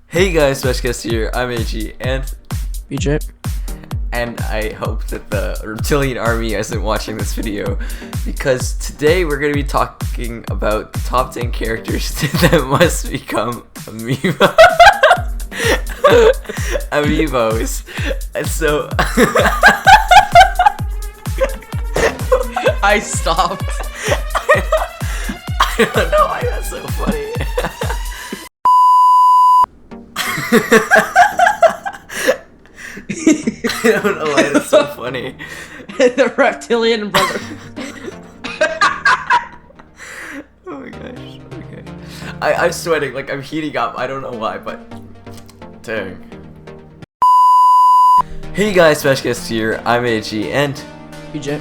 Hey guys, Specialist here. I'm AG, and BJ. I hope that the reptilian army isn't watching this video, because today we're going to be talking about the top 10 characters that must become Amiibos. And so I stopped. I don't know why that's so funny. I don't know why that's so funny. The reptilian brother. Oh my gosh. Okay. I'm sweating, like I'm heating up. I don't know why, but dang. Hey guys, Specialist here. I'm AG, and BJ.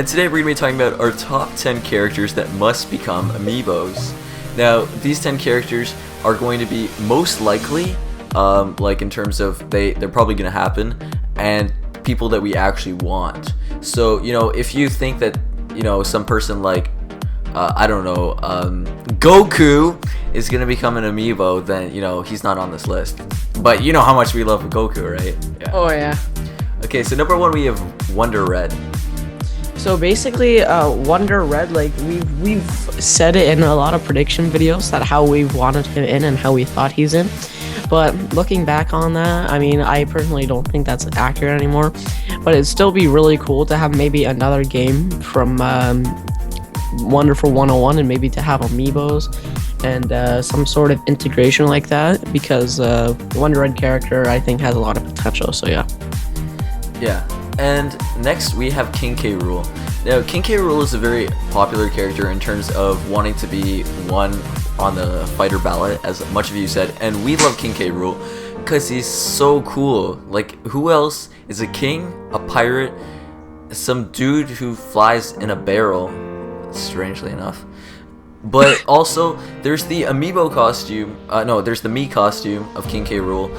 today we're gonna be talking about our top 10 characters that must become Amiibos. Now, these 10 characters are going to be most likely, like in terms of they're probably gonna happen, and people that we actually want. So, you know, if you think that, you know, some person like, I don't know, Goku is gonna become an Amiibo, then, you know, he's not on this list. But you know how much we love Goku, right? Yeah. Oh yeah. Okay, so number 1 we have Wonder Red. So basically, Wonder Red, like we've said it in a lot of prediction videos that how we wanted him in and how we thought he's in. But looking back on that, I mean, I personally don't think that's accurate anymore. But it'd still be really cool to have maybe another game from Wonderful 101 and maybe to have Amiibos and some sort of integration like that, because Wonder Red character I think has a lot of potential. So yeah. Yeah. And next we have King K. Rool. Now, King K. Rool is a very popular character in terms of wanting to be one on the fighter ballot, as much of you said, and we love King K. Rool because he's so cool. Like, who else is a king, a pirate, some dude who flies in a barrel, strangely enough. But also, there's the Amiibo costume, there's the Mii costume of King K. Rool.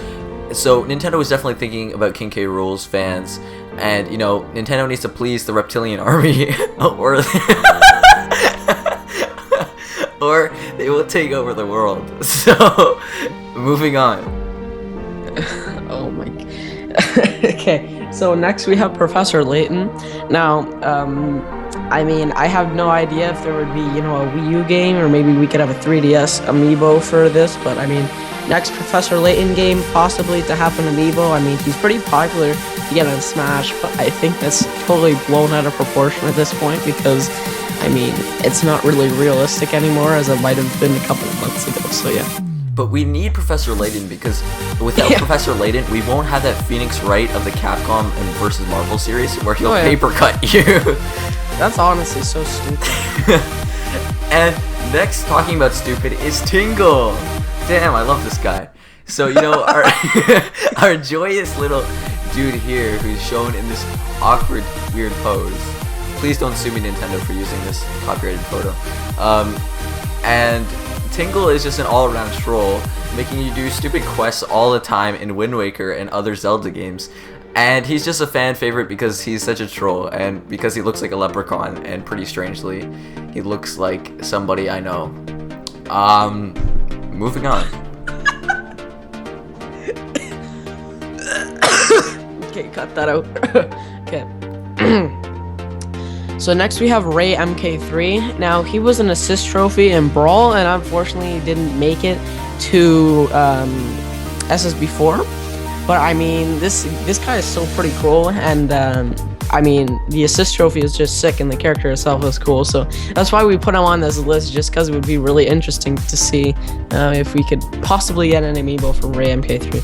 So Nintendo is definitely thinking about King K. Rool's fans, and you know, Nintendo needs to please the reptilian army, or or they will take over the world. So, moving on. Oh my. Okay, so next we have Professor Layton. Now, I mean, I have no idea if there would be, you know, a Wii U game, or maybe we could have a 3DS Amiibo for this, but I mean, next Professor Layton game, possibly to have an Amiibo. I mean, he's pretty popular to get on Smash, but I think that's totally blown out of proportion at this point, because, I mean, it's not really realistic anymore as it might have been a couple of months ago, so yeah. But we need Professor Layton, because without Professor Layton, we won't have that Phoenix Wright of the Capcom and versus Marvel series where he'll paper cut you. That's honestly so stupid. And next, talking about stupid, is Tingle. Damn, I love this guy. So, you know, our joyous little dude here who's shown in this awkward, weird pose. Please don't sue me, Nintendo, for using this copyrighted photo. And Tingle is just an all-around troll, making you do stupid quests all the time in Wind Waker and other Zelda games. And he's just a fan favorite because he's such a troll, and because he looks like a leprechaun, and pretty strangely, he looks like somebody I know. Moving on. Okay, cut that out. Okay. So next we have Ray MK3. Now, he was an assist trophy in Brawl, and unfortunately didn't make it to SSB4. But I mean, this guy is still pretty cool, and I mean, the assist trophy is just sick, and the character itself is cool. So that's why we put him on this list, just because it would be really interesting to see if we could possibly get an Amiibo from Ray MK3.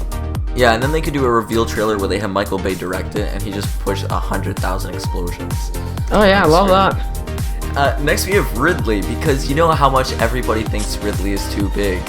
Yeah, and then they could do a reveal trailer where they have Michael Bay direct it, and he just pushed 100,000 explosions. Oh yeah, I love that. Next we have Ridley, because you know how much everybody thinks Ridley is too big.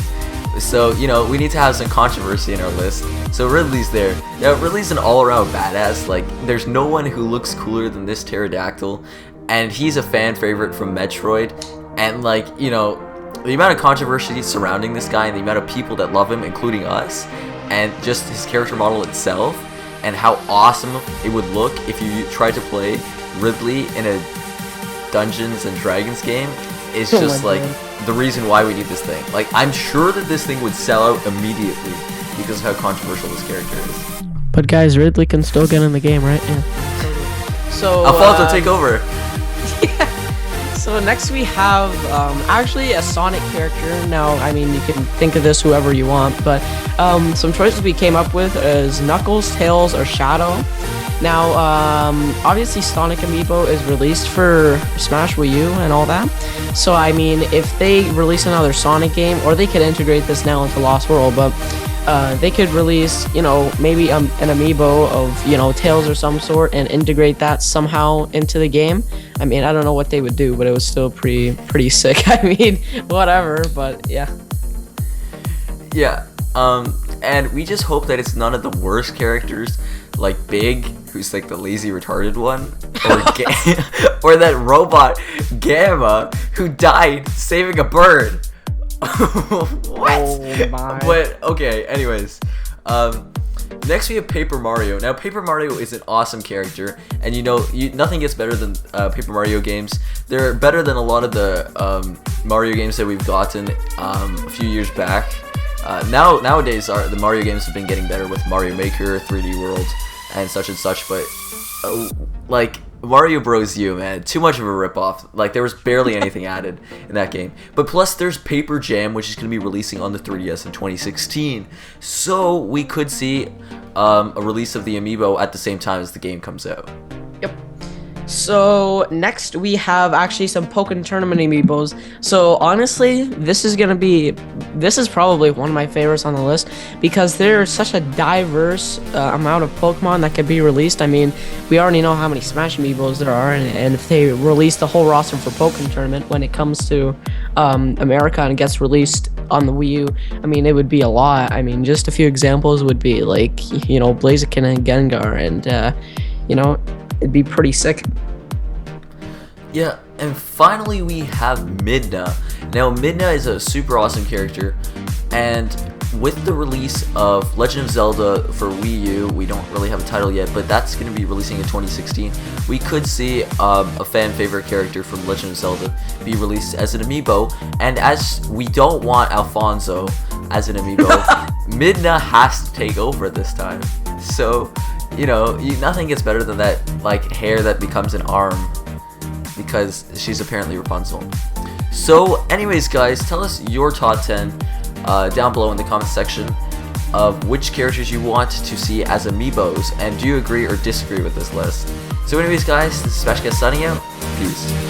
So, you know, we need to have some controversy in our list. So Ridley's there. Now, Ridley's an all-around badass. Like, there's no one who looks cooler than this pterodactyl, and he's a fan favorite from Metroid. And, like, you know, the amount of controversy surrounding this guy and the amount of people that love him, including us, and just his character model itself, and how awesome it would look if you tried to play Ridley in a Dungeons and Dragons game, is Oh just my like God. the reason why we need this thing. Like, I'm sure that this thing would sell out immediately because of how controversial this character is. But guys, Ridley can still get in the game, right? Yeah. So Alfonso, take over. So next we have actually a Sonic character. Now, I mean, you can think of this whoever you want, but some choices we came up with is Knuckles, Tails, or Shadow. Now, obviously Sonic Amiibo is released for Smash Wii U and all that. So, I mean, if they release another Sonic game, or they could integrate this now into Lost World, but they could release, you know, maybe an Amiibo of, you know, Tails or some sort and integrate that somehow into the game. I mean, I don't know what they would do, but it was still pretty sick. I mean, whatever, but yeah. Yeah, and we just hope that it's none of the worst characters, like Big, who's like the lazy retarded one, or or that robot Gamma, who died saving a bird. What? Oh my. But okay, anyways, next we have Paper Mario. Now, Paper Mario is an awesome character, and you know, nothing gets better than Paper Mario games. They're better than a lot of the Mario games that we've gotten a few years back. Nowadays, the Mario games have been getting better with Mario Maker, 3D World, and such. But like Mario Bros. U, man, too much of a ripoff. Like, there was barely anything added in that game. But plus, there's Paper Jam, which is going to be releasing on the 3DS in 2016. So we could see a release of the Amiibo at the same time as the game comes out. Yep. So next we have actually some Pokken Tournament Amiibos. So honestly, this is probably one of my favorites on the list because there's such a diverse amount of Pokemon that could be released. I mean, we already know how many Smash Amiibos there are, and if they release the whole roster for Pokken Tournament when it comes to America and gets released on the Wii U, I mean, it would be a lot. I mean, just a few examples would be like, you know, Blaziken and Gengar, and you know, it'd be pretty sick. Yeah, and finally we have Midna. Now, Midna is a super awesome character, and with the release of Legend of Zelda for Wii U, we don't really have a title yet, but that's going to be releasing in 2016. We could see a fan favorite character from Legend of Zelda be released as an Amiibo, and as we don't want Alfonso as an Amiibo, Midna has to take over this time. So, you know, nothing gets better than that, like, hair that becomes an arm, because she's apparently Rapunzel. So anyways, guys, tell us your top 10 down below in the comment section of which characters you want to see as Amiibos, and do you agree or disagree with this list. So anyways, guys, this is SmashCast signing out. Peace.